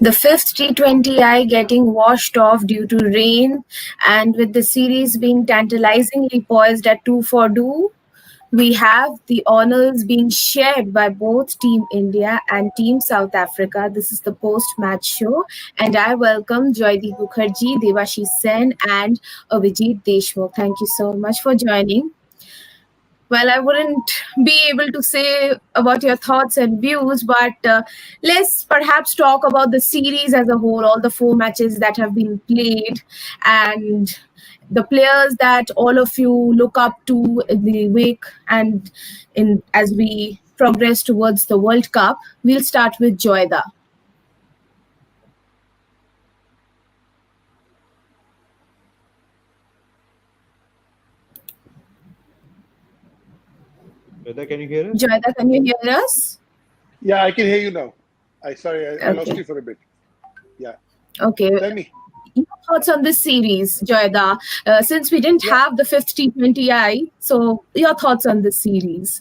The fifth T20I getting washed off due to rain, and with the series being tantalizingly poised at 2 for 2, we have the honors being shared by both Team India and Team South Africa. This is the post-match show, and I welcome Joydeep Mukherjee, Devashish Sen, and Avijit Deshmukh. Thank you so much for joining. Well, I wouldn't be able to say about your thoughts and views, but let's perhaps talk about the series as a whole, all the 4 matches that have been played, and the players that all of you look up to in the wake and in as we progress towards the World Cup. We'll start with Joyda. Joyda, can you hear us? Joyda, can you hear us? Yeah, I can hear you now. I lost Okay. you for a bit. Yeah, Okay. tell me. Your thoughts on this series, Joyda? Since we didn't Yeah. have the fifth T20I, so your thoughts on this series?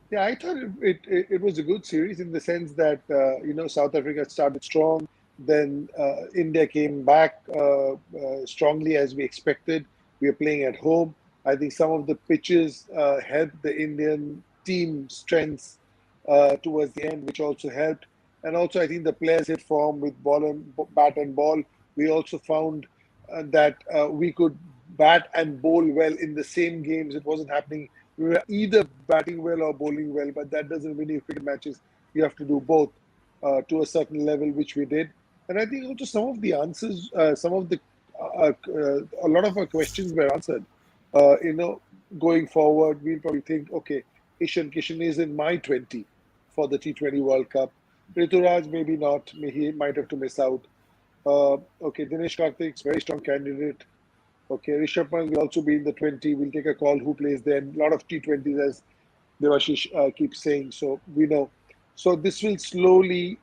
Yeah, I thought it was a good series in the sense that South Africa started strong, then India came back strongly as we expected. We are playing at home. I think some of the pitches helped the Indian team strengths towards the end, which also helped. And also, I think the players hit form with bat and ball. We also found that we could bat and bowl well in the same games. It wasn't happening. We were either batting well or bowling well, but that doesn't win you cricket matches. You have to do both to a certain level, which we did. And I think also some of the answers, a lot of our questions were answered. Going forward, we'll probably think, okay, Ishan Kishan is in my 20 for the T20 World Cup. Rituraj, maybe not. He might have to miss out. Okay, Dinesh Karthik's very strong candidate. Okay, Rishabh Pant will also be in the 20. We'll take a call who plays then. A lot of T20s, as Devashish keeps saying. So we know. So this will slowly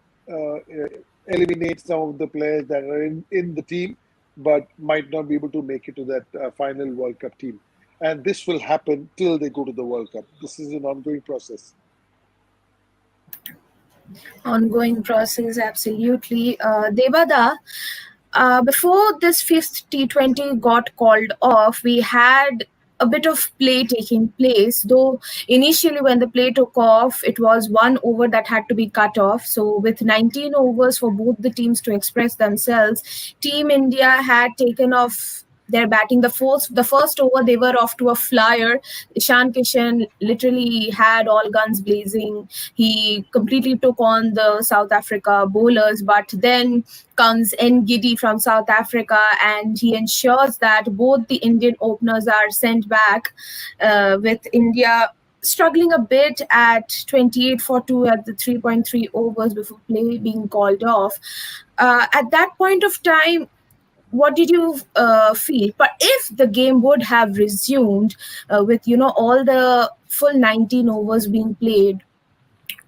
eliminate some of the players that are in the team, but might not be able to make it to that final World Cup team. And this will happen till they go to the World Cup. This is an ongoing process. Ongoing process, absolutely. Devada, before this fifth T20 got called off, we had a bit of play taking place, though initially when the play took off, it was 1 over that had to be cut off. So with 19 overs for both the teams to express themselves, Team India had taken off their batting. The first over, they were off to a flyer. Ishan Kishan literally had all guns blazing. He completely took on the South Africa bowlers, but then comes Giddy from South Africa, and he ensures that both the Indian openers are sent back, with India struggling a bit at 28 for 2 at the 3.3 overs before play being called off. At that point of time, what did you feel? But if the game would have resumed with all the full 19 overs being played,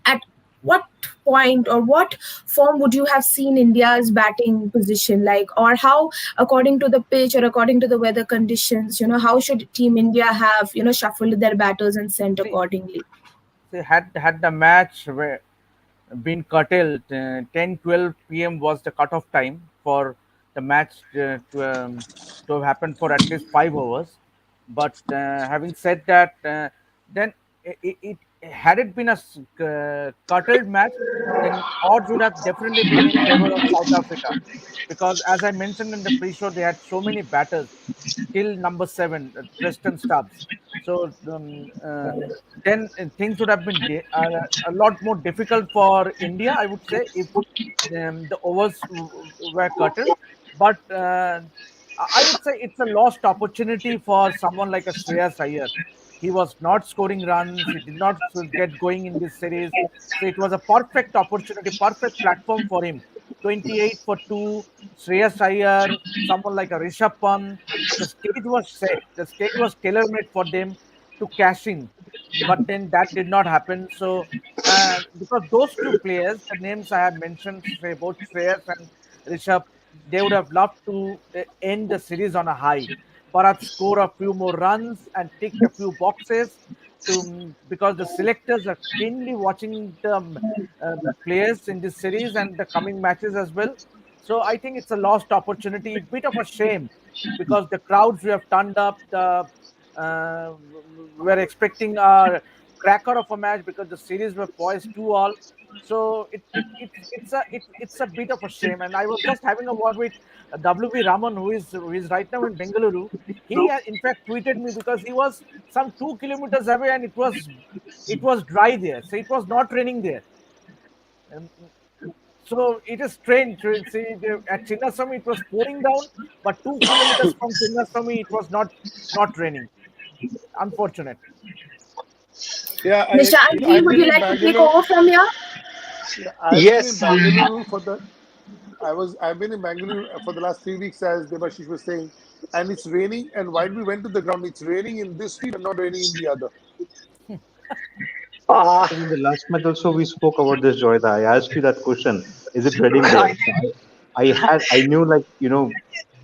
at what point or what form would you have seen India's batting position like, or how, according to the pitch or according to the weather conditions, how should Team India have shuffled their batters and sent See, accordingly? had the match been curtailed, 10-12 p.m. was the cutoff time for the match to have happened for at least 5 hours. But having said that, then it had it been a curtailed match, then odds would have definitely been in favor of South Africa, because as I mentioned in the pre-show, they had so many batters till number 7, Preston Stubbs. So then things would have been a lot more difficult for India, I would say, if the overs were curtailed. But I would say it's a lost opportunity for someone like a Shreyas Iyer. He was not scoring runs. He did not get going in this series. So it was a perfect opportunity, perfect platform for him. 28 for 2, Shreyas Iyer, someone like a Rishabh Pant. The stage was set. The stage was tailor-made for them to cash in. But then that did not happen. So because those two players, the names I have mentioned, both Shreyas and Rishabh, they would have loved to end the series on a high, perhaps score a few more runs and tick a few boxes. because the selectors are keenly watching the players in this series and the coming matches as well. So I think it's a lost opportunity, bit of a shame, because the crowds we have turned up. Uh, we're expecting a cracker of a match because the series were poised 2-all. So it's a bit of a shame. And I was just having a word with WB Raman, who is right now in Bengaluru. He in fact tweeted me because he was some 2 kilometers away and it was dry there, so it was not raining there. Um, so it is strange to see at Chinnaswamy it was pouring down, but 2 kilometers from Chinnaswamy it was not raining. Unfortunate. Yeah, Nishanji, I've would been you in like to take Bangalore. over from here? Yeah, I've been in Yes, Bangalore for the. I've been in Bangalore for the last 3 weeks, as Devashish was saying, and it's raining. And while we went to the ground, it's raining in this street and not raining in the other. uh, I think in the last match also we spoke about this, Joyda. I asked you that question. Is it Reading there? I, So I knew like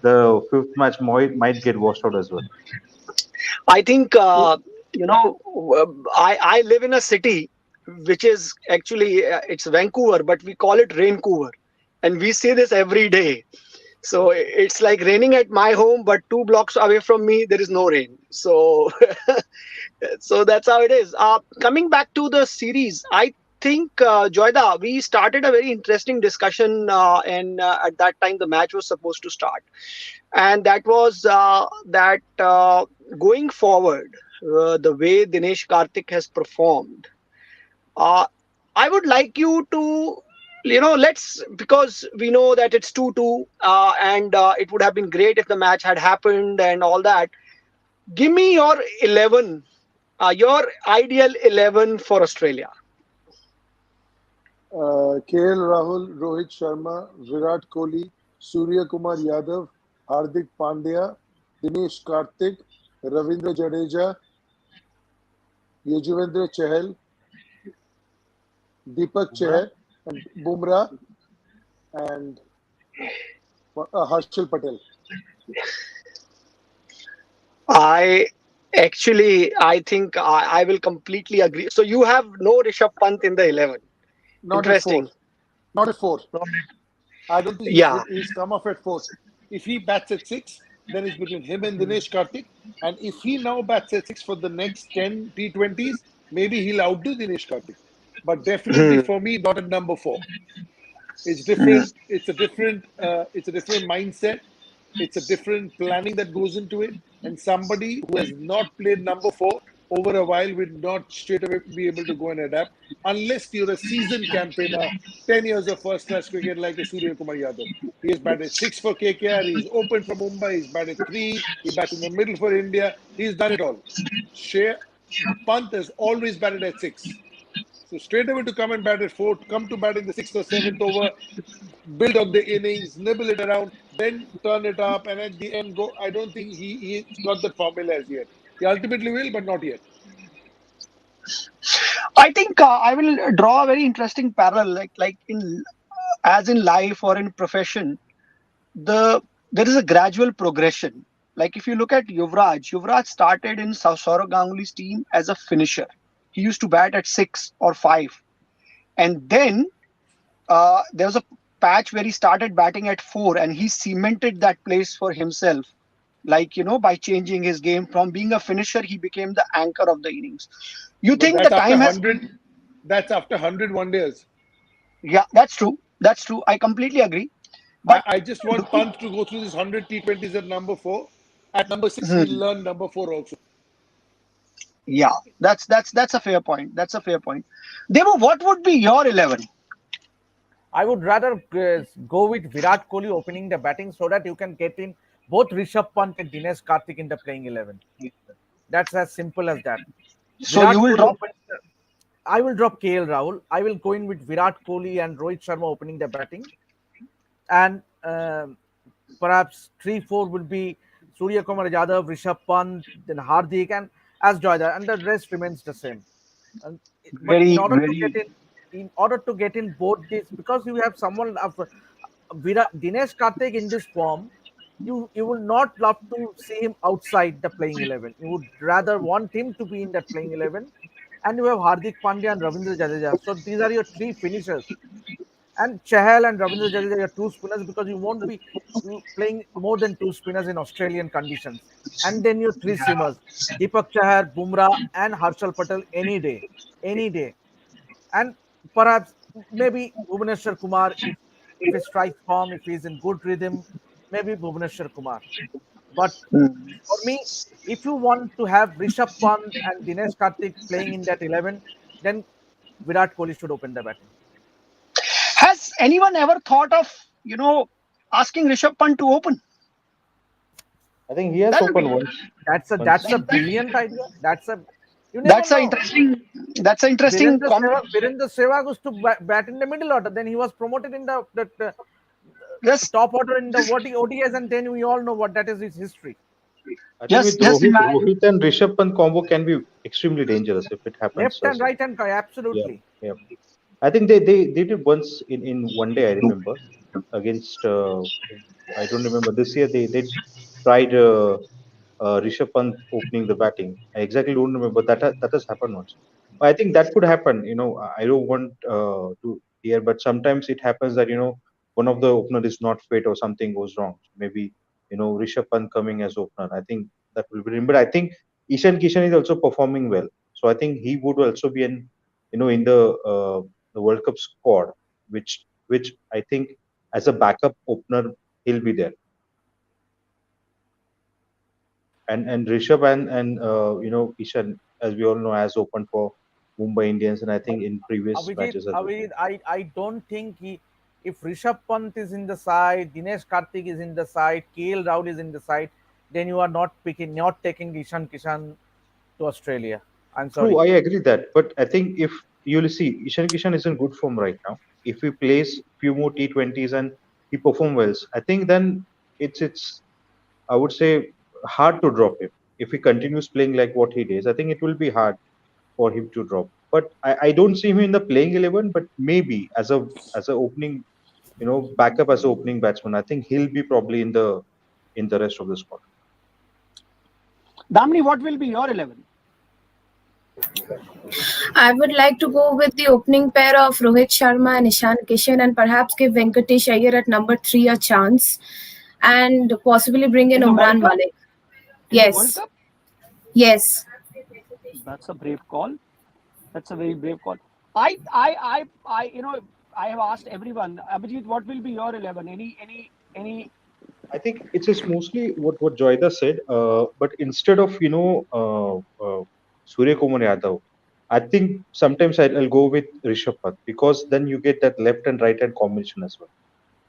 the fifth match might get washed out as well. I think I live in a city which is actually it's Vancouver, but we call it Raincouver, and we see this every day. So it's like raining at my home, but 2 blocks away from me there is no rain. So so that's how it is. Coming back to the series, I think Joyda, we started a very interesting discussion, and at that time the match was supposed to start, and that was that going forward, the way Dinesh Karthik has performed, uh, I would like you to, let's, because we know that it's 2-2, and it would have been great if the match had happened and all that. Give me your 11, your ideal 11 for Australia. KL Rahul, Rohit Sharma, Virat Kohli, Surya Kumar Yadav, Hardik Pandya, Dinesh Karthik, Ravindra Jadeja, Yajuvendra Chahal, Deepak Chahar, and Bumrah, and Harshal Patel. I I think I will completely agree. So you have no Rishabh Pant in the 11. Not at four. Interesting. Not at four. I don't think Yeah. he's come off at four. If he bats at six, then it's between him and Dinesh Karthik. And if he now bats at six for the next 10 T20s, maybe he'll outdo Dinesh Karthik. But definitely Hmm. for me, not at number four. It's Hmm. different. It's a different. It's a different mindset. It's a different planning that goes into it. And somebody who has not played number four over a while will not straight away be able to go and adapt unless you're a seasoned campaigner, 10 years of first class cricket like a Surya Kumar Yadav. He has batted six for KKR, he's opened for Mumbai, he's batted three, he bats in the middle for India, he's done it all. Shea Pant has always batted at six. So straight away to come and bat at four, come to bat in the sixth or seventh over, build up the innings, nibble it around, then turn it up, and at the end go. I don't think he's got that formula as yet. He ultimately will, but not yet. I think I will draw a very interesting parallel, like in as in life or in profession, there is a gradual progression. Like if you look at Yuvraj started in Saurav Ganguly's team as a finisher. He used to bat at 6 or 5, and then there was a patch where he started batting at 4, and he cemented that place for himself. Like by changing his game from being a finisher, he became the anchor of the innings. You But think the that's after time has? 100. That's after 100 one-days. Yeah, that's true. That's true. I completely agree. But I just want looking, Pant to go through this 100 T20s at number four. At number six, he'll hmm, learn number four also. yeah, that's a fair point. That's a fair point. Devo, what would be your 11? I would rather go with Virat Kohli opening the batting so that you can get in both Rishabh Pant and Dinesh Karthik in the playing 11. That's as simple as that. So you Virat will Kohli drop. opens. I will drop KL Rahul. I will go in with Virat Kohli and Rohit Sharma opening the batting, and perhaps 3-4 will be Surya Kumar Yadav, Rishabh Pant, then Hardik, and as Joyda, and the rest remains the same. And, but Very, very. in order to get in both these, because you have someone of Dinesh Karthik in this form, you would not love to see him outside the playing 11. You would rather want him to be in that playing 11. And you have Hardik Pandya and Ravindra Jadeja. So these are your three finishers. And Chahal and Ravindra Jadeja are two spinners, because you won't be playing more than two spinners in Australian conditions. And then your three seamers, Deepak Chahar, Bumrah, and Harshal Patel any day. Any day. And perhaps maybe Bhubaneswar Kumar, if he strikes form, if he's in good rhythm, maybe Bhubaneswar Kumar. But Hmm. for me, if you want to have Rishabh Pant and Dinesh Karthik playing in that 11, then Virat Kohli should open the batting. Has anyone ever thought of, asking Rishabh Pant to open? I think he has That would opened be once. That's a Once. brilliant idea. You never that's a know. interesting that's an interesting combination. Virendra Sehwag used to bat in the middle order. Then he was promoted in the Just top order in the ODIs, and then we all know what that is his history. I think with just imagine. Rohit and Rishabh Pant combo can be extremely dangerous if it happens. Left and right hand, Yeah, absolutely. yeah. I think they did once in one day. I remember against I don't remember this year. They tried Rishabh Pant opening the batting. I exactly don't remember that has happened once. I think that could happen. I don't want to hear, but sometimes it happens that one of the opener is not fit or something goes wrong. Maybe Rishabh Pant coming as opener. I think that will be. But I think Ishan Kishan is also performing well, so I think he would also be in the World Cup squad, which I think as a backup opener he'll be there. And Rishabh and Ishan, as we all know, has opened for Mumbai Indians, and I think in previous matches as well. I don't think if Rishabh Pant is in the side, Dinesh Karthik is in the side, KL Rahul is in the side, then you are not taking Ishan Kishan to Australia. I'm True, sorry. I agree that, but I think if you'll see, Ishan Kishan is in good form right now. If he plays few more T20s and he perform well, I think then it's I would say hard to drop him. If he continues playing like what he does, I think it will be hard for him to drop. But I don't see him in the playing 11. But maybe as a opening, backup as a opening batsman, I think he'll be probably in the rest of the squad. Damni, what will be your 11? I would like to go with the opening pair of Rohit Sharma and Ishan Kishan, and perhaps give Venkatesh Iyer at number 3 a chance, and possibly bring in In the World Umran Cup? Malik. In the World Yes, Cup? yes. That's a brave call. That's a very brave call. I I have asked everyone. Abhijit, what will be your 11? Any? I think it's mostly what Joyda said. But instead of Surya Kumar Yadav, I think sometimes I'll go with Rishabh Pant because then you get that left and right hand combination as well.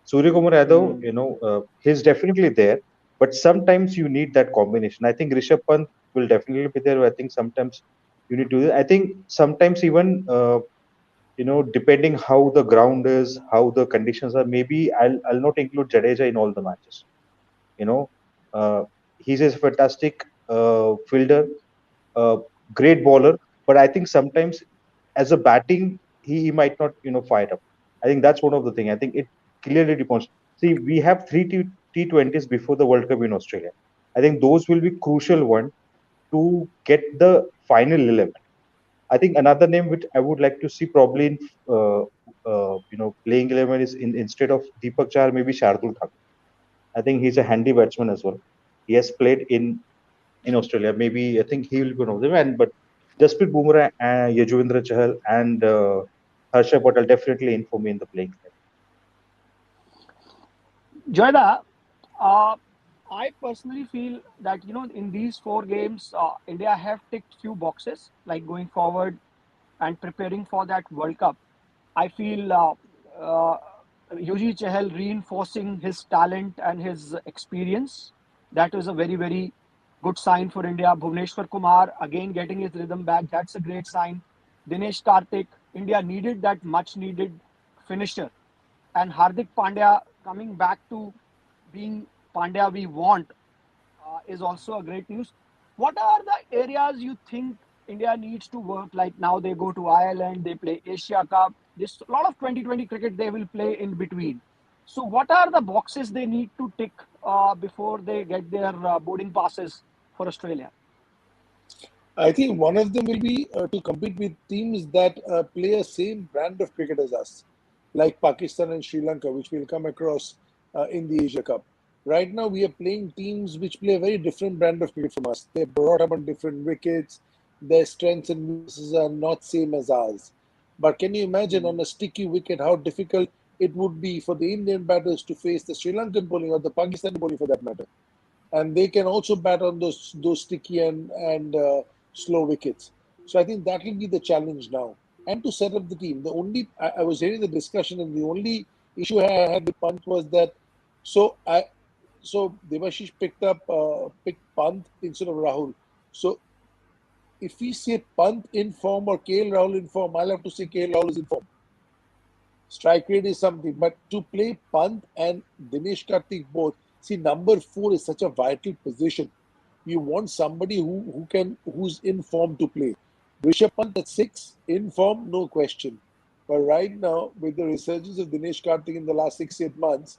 Surya Kumar Yadav, Hmm. he's definitely there, but sometimes you need that combination. I think Rishabh Pant will definitely be there. I think sometimes you need to. I think sometimes even depending how the ground is, how the conditions are, maybe I'll not include Jadeja in all the matches. You know, uh, he's a fantastic fielder, uh, great bowler, but I think sometimes as a batting, he might not fire up. I think that's one of the things. I think it clearly depends. See, we have three T20s before the World Cup in Australia. I think those will be crucial one to get the final 11. I think another name which I would like to see probably in playing 11 is instead of Deepak Chahar, maybe Shardul Thakur. I think he's a handy batsman as well. He has played in Australia. Maybe I think he will be one of them. And but Jasprit Bumrah, Yajuvendra Chahal, and Harsha Patel definitely in for me in the playing 11. Joyda, uh, I personally feel that in these four games, India have ticked few boxes, like going forward and preparing for that World Cup. I feel uh, Yuji Chahal reinforcing his talent and his experience. That is a very good sign for India. Bhuvneshwar Kumar again getting his rhythm back. That's a great sign. Dinesh Karthik, India needed that much needed finisher, and Hardik Pandya coming back to being Pandya we want is also a great news. What are the areas you think India needs to work? Like now they go to Ireland, they play Asia Cup. There's a lot of 2020 cricket they will play in between. So, what are the boxes they need to tick before they get their boarding passes for Australia? I think one of them will be to compete with teams that play a same brand of cricket as us, like Pakistan and Sri Lanka, which we'll come across in the Asia Cup. Right now, we are playing teams which play a very different brand of cricket from us. They're brought up on different wickets. Their strengths and weaknesses are not same as ours. But can you imagine on a sticky wicket how difficult it would be for the Indian batters to face the Sri Lankan bowling or the Pakistani bowling for that matter? And they can also bat on those sticky and slow wickets. So I think that will be the challenge now. And to set up the team, I was hearing the discussion, and the only issue I had with Pant was that so I so Devashish picked Pant instead of Rahul. So if we say Pant in form or KL Rahul in form, I'll have to say KL Rahul is in form. Strike rate is something, but to play Pant and Dinesh Karthik both, see, number four is such a vital position. You want somebody who's in form to play. Rishabh Pant at six, in form, no question. But right now, with the resurgence of Dinesh Karthik in the last 6-8 months,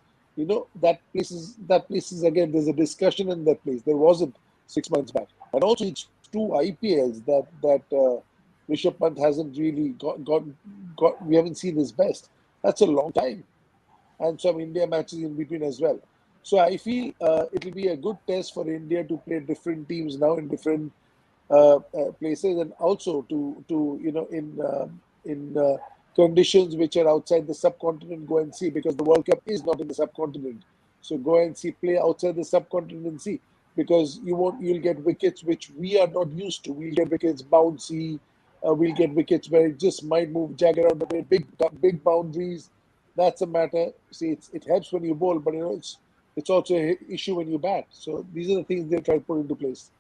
that places again. There's a discussion in that place. There wasn't 6 months back, and also it's two IPLs that Rishabh Pant hasn't really got. We haven't seen his best. That's a long time, and some India matches in between as well. So I feel it will be a good test for India to play different teams now in different places, and also to in conditions which are outside the subcontinent. Go and see, because the World Cup is not in the subcontinent. So go and see, play outside the subcontinent and see, because you'll get wickets which we are not used to. We'll get wickets bouncy. We'll get wickets where it just might move, jag around a bit, big boundaries. That's a matter. See, it helps when you bowl, but it's also an issue when you bat. So these are the things they try to put into place.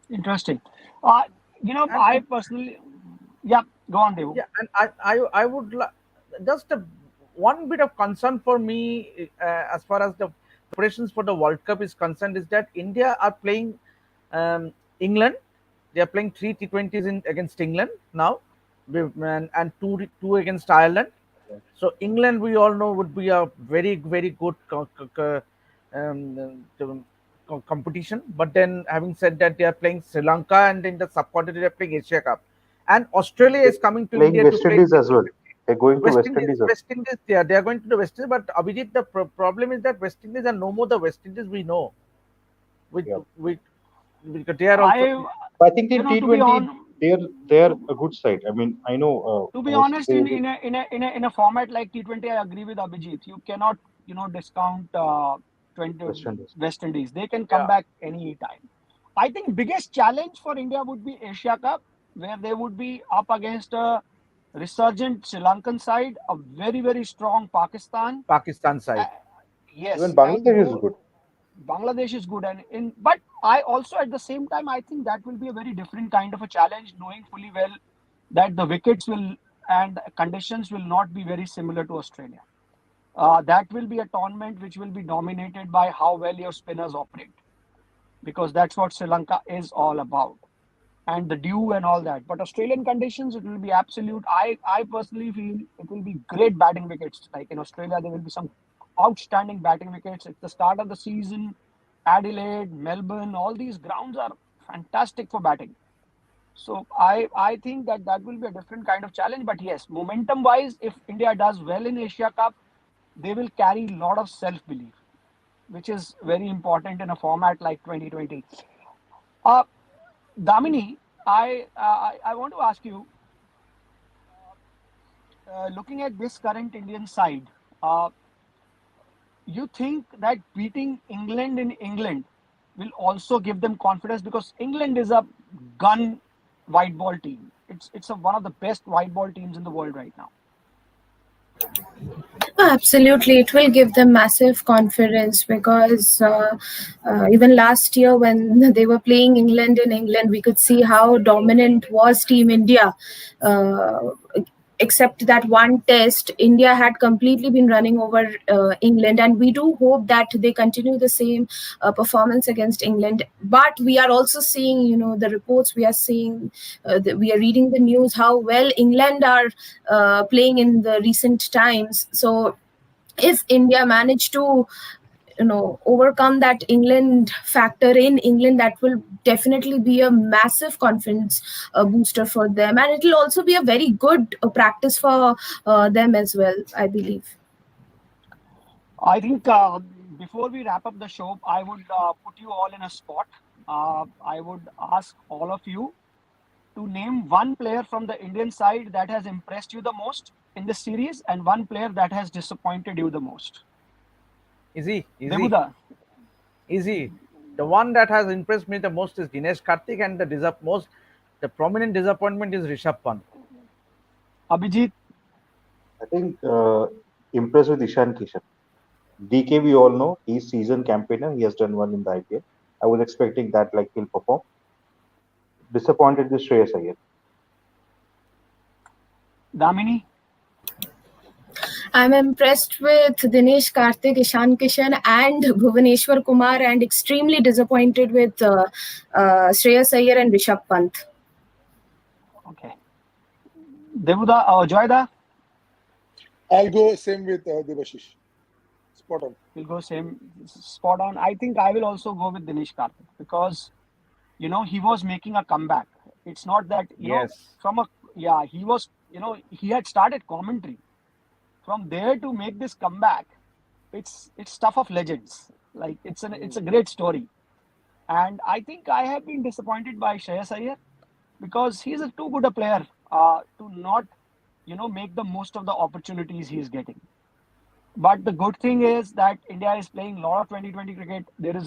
Interesting. and I personally, yeah, go on, Devu. yeah, and I would just one bit of concern for me as far as the preparations for the World Cup is concerned is that India are playing England. They are playing three T20s against England now, and two against Ireland. So England, we all know, would be a very good competition. But then, having said that, they are playing Sri Lanka, and in the subcontinent they are playing Asia Cup. And Australia They're is coming to playing India to West play Indies as well. T20. They're going to West West Indies, Indies as West Indies, they are going to the West Indies. But Abhijit, the problem is that West Indies are no more the West Indies we know. With well. with because they are also. I, I think in to be T20 on, they're a good side. I mean, I know to be most honest, they, in a format like T20, I agree with Abhijit. You cannot discount 20 West Indies. West Indies. They can come Yeah. back any time. I think biggest challenge for India would be Asia Cup, where they would be up against a resurgent Sri Lankan side, a very strong Pakistan. Pakistan Uh, side. Even yes, and Bangladesh is more good. Bangladesh is good, but I also at the same time I think that will be a very different kind of a challenge, knowing fully well that the wickets will and conditions will not be very similar to Australia. That will be a tournament which will be dominated by how well your spinners operate, because that's what Sri Lanka is all about, and the dew and all that. But Australian conditions, it will be absolute. I personally feel it will be great batting wickets. Like in Australia, there will be some outstanding batting wickets. It's the start of the season. Adelaide, Melbourne, all these grounds are fantastic for batting. So I think that will be a different kind of challenge. But yes, momentum wise, if India does well in Asia Cup, they will carry a lot of self belief, which is very important in a format like 2020. Uh, Damini, I want to ask you, looking at this current Indian side, uh, you think that beating England in England will also give them confidence, because England is a gun white ball team. It's one of the best white ball teams in the world right now. Absolutely, it will give them massive confidence because even last year when they were playing England in England, we could see how dominant was Team India. Uh, Except that one test, India had completely been running over England, and we do hope that they continue the same performance against England. But we are also seeing, the reports we are seeing, we are reading the news how well England are playing in the recent times. So if India manage to overcome that England factor in England, that will definitely be a massive confidence booster for them, and it will also be a very good practice for them as well, I believe. I think before we wrap up the show, I would put you all in a spot. I would ask all of you to name one player from the Indian side that has impressed you the most in this series and one player that has disappointed you the most. Easy. Debuda. Easy. The one that has impressed me the most is Dinesh Karthik, and the prominent disappointment is Rishabh Pant. Abhijit. I think impressed with Ishan Kishan. DK, we all know he's seasoned campaigner. He has done well in the IPL. I was expecting that like he'll perform. Disappointed with Shreyas Iyer. Damini. I'm impressed with Dinesh Karthik, Ishan Kishan, and Bhuvaneshwar Kumar, and extremely disappointed with Shreyas Iyer and Rishabh Pant. Okay. Debuda, Joyda. I'll go same with Devashish. Spot on. We'll go same spot on. I think I will also go with Dinesh Karthik because he was making a comeback. It's not that Yes. he was he had started commentary. From there to make this comeback, it's stuff of legends. Like it's a great story, and I think I have been disappointed by Shreyas Iyer because he's a too good a player to not make the most of the opportunities he's getting. But the good thing is that India is playing a lot of 2020 cricket. There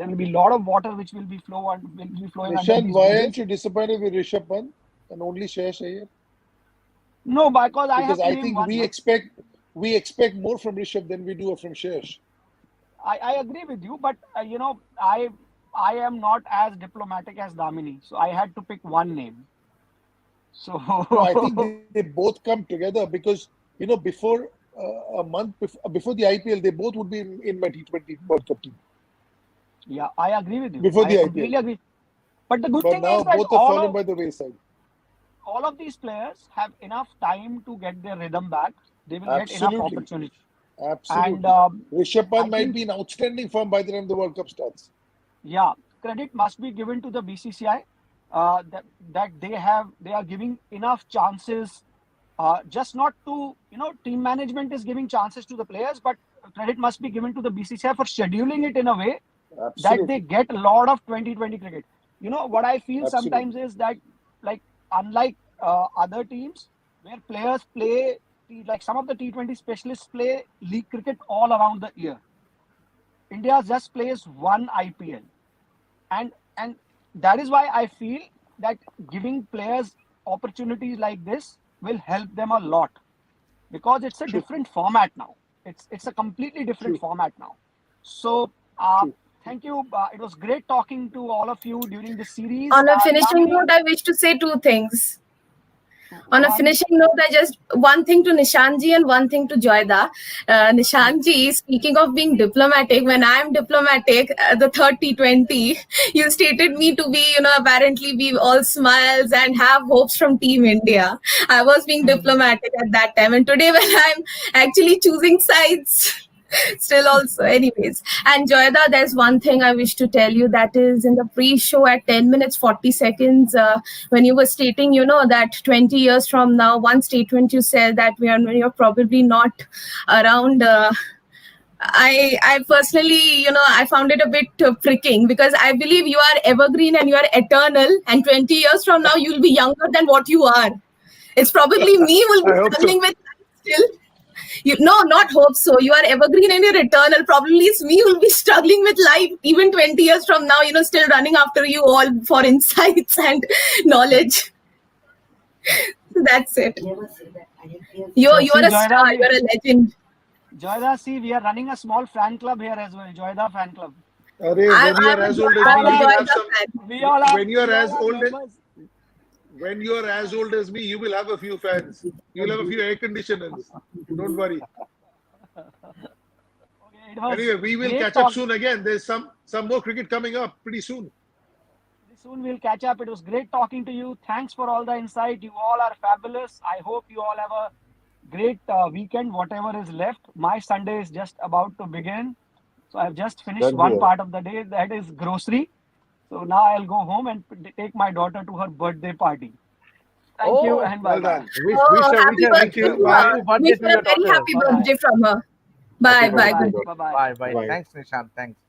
will be a lot of water which will be flowing under Nishan, these why bridges. aren't you disappointed with Rishabh Pant and only Shreyas Iyer? No, because I have Because to I name think one. we expect more from Rishabh than we do from Shreyas. I agree with you, but I am not as diplomatic as Damini, so I had to pick one name. So No, I think they both come together because before a month before the IPL, they both would be in my T20 World Cup team. yeah, I agree with you. Before the I IPL. completely agree. But the good But thing now is that both have fallen by the wayside. all of these players have enough time to get their rhythm back. They will get enough Absolutely. opportunity. Absolutely. And Rishabh I Pant might think, be in outstanding form by the time the World Cup starts. yeah, credit must be given to the BCCI that they are giving enough chances. Just not to team management is giving chances to the players, but credit must be given to the BCCI for scheduling it in a way that they Absolutely. get a lot of 2020 cricket. What I feel Absolutely. sometimes is that, like, unlike other teams where players play, like some of the T20 specialists play league cricket all around the year, India just plays one IPL, and that is why I feel that giving players opportunities like this will help them a lot because it's a True. different format now. It's a completely different True. format now. So True. thank you. It was great talking to all of you during this series. On a finishing Damini, note, I wish to say two things. On a one. finishing note, I just one thing to Nishanji and one thing to Joyda. Nishanji, speaking of being diplomatic, when I'm diplomatic, the third T20, you stated me to be, apparently be all smiles and have hopes from Team India. I was being diplomatic at that time, and today when I'm actually choosing sides. Still also anyways, and Joyda, there's one thing I wish to tell you, that is in the pre-show at 10 minutes 40 seconds, when you were stating that 20 years from now, one statement you said that you're probably not around. I personally, I found it a bit pricking, because I believe you are evergreen and you are eternal, and 20 years from now you'll be younger than what you are. It's probably me who will I be hope struggling so. with life still. Not hope so. You are evergreen and you're eternal. Probably it's me who'll be struggling with life even 20 years from now, still running after you all for insights and knowledge. So that's it. You So are see, a star, you're a legend. Joyda, see, we are running a small fan club here as well. Joyda fan club. Arey, when you are as old as me, all you have- will have some. We all have. When you are we all as have old as members. when you are as old as me, you will have a few fans. You will have a few air conditioners. Don't worry. Okay, it was Anyway, we will great catch up talk. soon again. There's some more cricket coming up pretty soon. Soon we'll catch up. It was great talking to you. Thanks for all the insight. You all are fabulous. I hope you all have a great weekend, whatever is left. My Sunday is just about to begin. So I've just finished Done one here. part of the day, that is grocery. So now I'll go home and take my daughter to her birthday party. Thank you Oh, and bye Well bye. done. Oh, happy Thank birthday you. to wish Bye. her. happy Wish birthday to her your a very daughter. happy Bye bye. birthday from her. Happy Bye, Bye bye, birthday to bye. good God. Bye bye. Bye bye. Bye. Thanks, Nishant. Thanks.